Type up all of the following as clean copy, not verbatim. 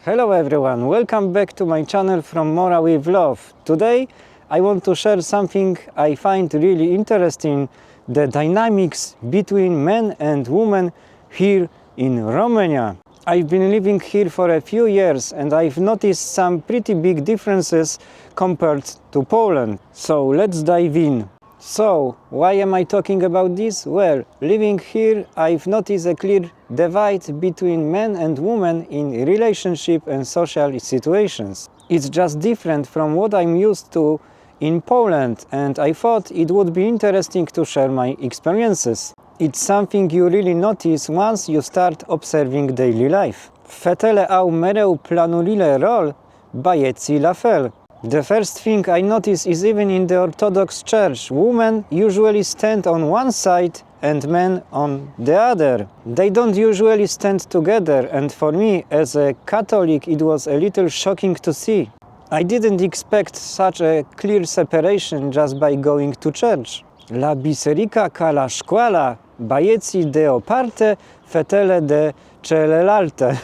Hello everyone, welcome back to my channel From Mora with Love. Today I want to share something I find really interesting, the dynamics between men and women here in Romania. I've been living here for a few years and I've noticed some pretty big differences compared to Poland. So let's dive in. So, why am I talking about this? Well, living here, I've noticed a clear divide between men and women in relationship and social situations. It's just different from what I'm used to in Poland, and I thought it would be interesting to share my experiences. It's something you really notice once you start observing daily life. Fetele au mereu planurile rol, băieții la fel. The first thing I notice is even in the Orthodox Church, women usually stand on one side and men on the other. They don't usually stand together, and for me, as a Catholic, it was a little shocking to see. I didn't expect such a clear separation just by going to church. La biserica ca la școala, băieții de o parte, fetele de celelalte.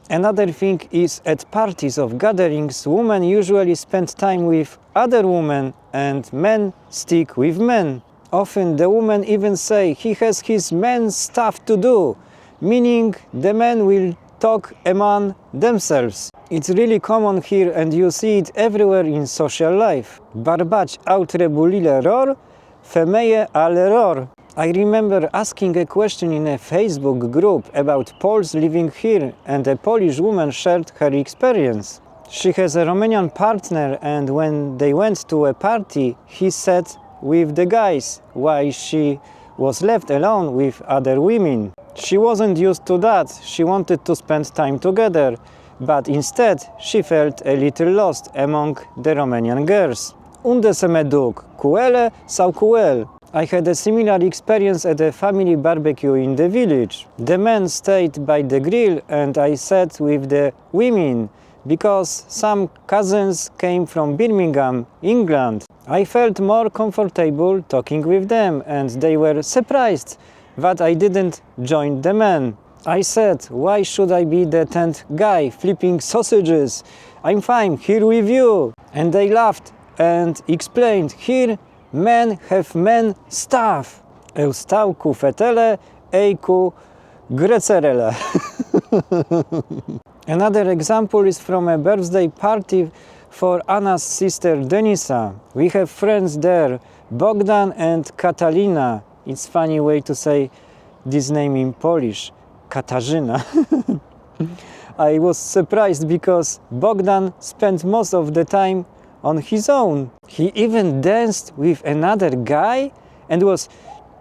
Another thing is, at parties of gatherings, women usually spend time with other women and men stick with men. Often the women even say he has his men's stuff to do, meaning the men will talk among themselves. It's really common here and you see it everywhere in social life. Bărbați au treburile lor, femeie ale lor. I remember asking a question in a Facebook group about Poles living here, and a Polish woman shared her experience. She has a Romanian partner, and when they went to a party, he sat with the guys, while she was left alone with other women. She wasn't used to that, she wanted to spend time together, but instead she felt a little lost among the Romanian girls. Unde să mă duc? Cu ele sau cu el? I had a similar experience at a family barbecue in the village. The men stayed by the grill and I sat with the women because some cousins came from Birmingham, England. I felt more comfortable talking with them and they were surprised that I didn't join the men. I said, why should I be the 10th guy flipping sausages? I'm fine here with you. And they laughed and explained, here men have men stuff. Eu stau cu fetele, ei cu grețerele. Another example is from a birthday party for Anna's sister Denisa. We have friends there, Bogdan and Katalina. It's funny way to say this name in Polish, Katarzyna. I was surprised because Bogdan spent most of the time on his own. He even danced with another guy and was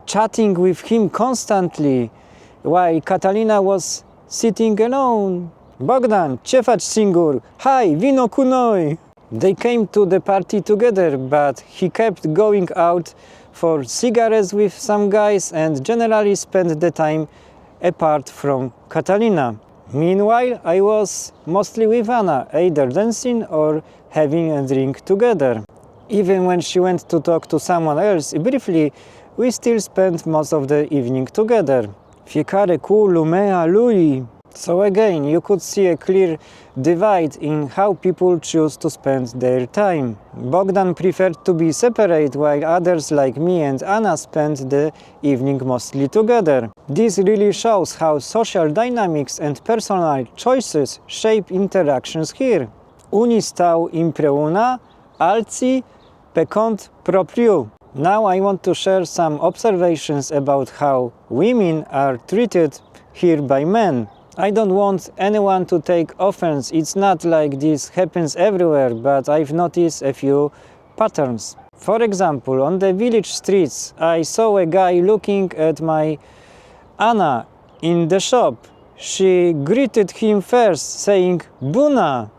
chatting with him constantly, while Catalina was sitting alone. Bogdan, ce faci singur? Hai, vino cu noi! They came to the party together, but he kept going out for cigarettes with some guys and generally spent the time apart from Catalina. Meanwhile, I was mostly with Anna, either dancing or having a drink together. Even when she went to talk to someone else briefly, we still spent most of the evening together. Fiecare cu lumea lui. So again, you could see a clear divide in how people choose to spend their time. Bogdan preferred to be separate, while others like me and Anna spent the evening mostly together. This really shows how social dynamics and personal choices shape interactions here. Unii stau împreună, alții pe cont propriu. Now I want to share some observations about how women are treated here by men. I don't want anyone to take offense, it's not like this happens everywhere, but I've noticed a few patterns. For example, on the village streets, I saw a guy looking at my Anna in the shop. She greeted him first, saying, Bună!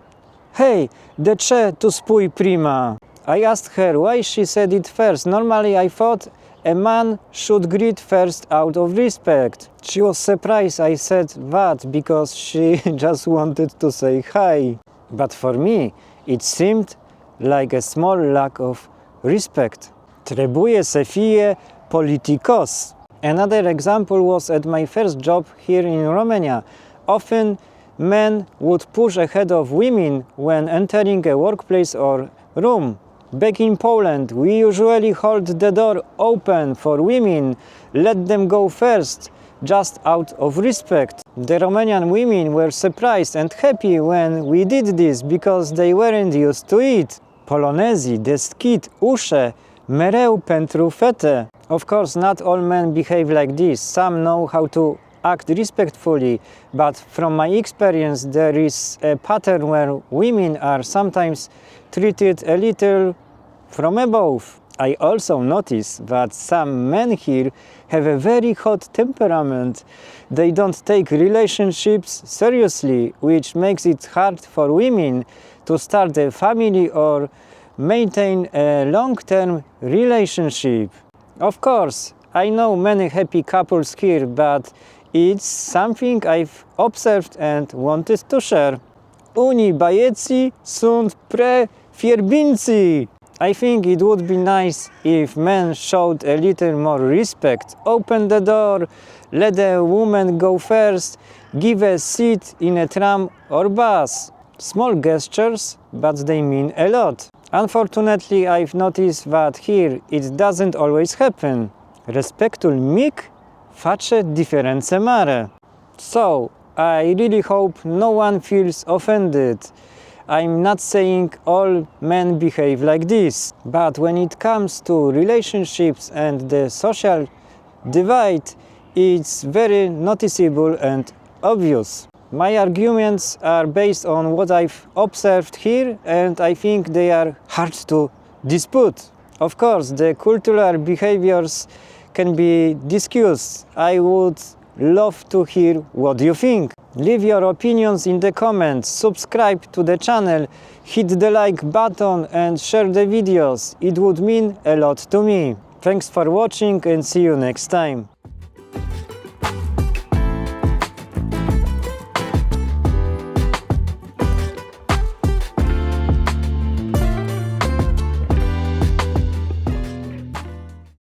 Hey, de ce tu spui prima? I asked her why she said it first. Normally I thought a man should greet first out of respect. She was surprised I said that because she just wanted to say hi. But for me, it seemed like a small lack of respect. Trebuie să fie politicos. Another example was at my first job here in Romania. Often men would push ahead of women when entering a workplace or room. Back in Poland, we usually hold the door open for women, let them go first, just out of respect. The Romanian women were surprised and happy when we did this because they weren't used to it. Polonezii deschid usze mereu pentru fete. Of course, not all men behave like this. Some know how to act respectfully, but from my experience, there is a pattern where women are sometimes treated a little from above. I also notice that some men here have a very hot temperament. They don't take relationships seriously, which makes it hard for women to start a family or maintain a long-term relationship. Of course, I know many happy couples here, but it's something I've observed and wanted to share. Unii băieții sunt fierbinți. I think it would be nice if men showed a little more respect. Open the door, let the woman go first, give a seat in a tram or bus. Small gestures, but they mean a lot. Unfortunately, I've noticed that here it doesn't always happen. Respectul mic face diferență mare. So, I really hope no one feels offended. I'm not saying all men behave like this, but when it comes to relationships and the social divide, it's very noticeable and obvious. My arguments are based on what I've observed here, and I think they are hard to dispute. Of course, the cultural behaviors can be discussed. I would love to hear what you think. Leave your opinions in the comments, subscribe to the channel, hit the like button and share the videos. It would mean a lot to me. Thanks for watching and see you next time.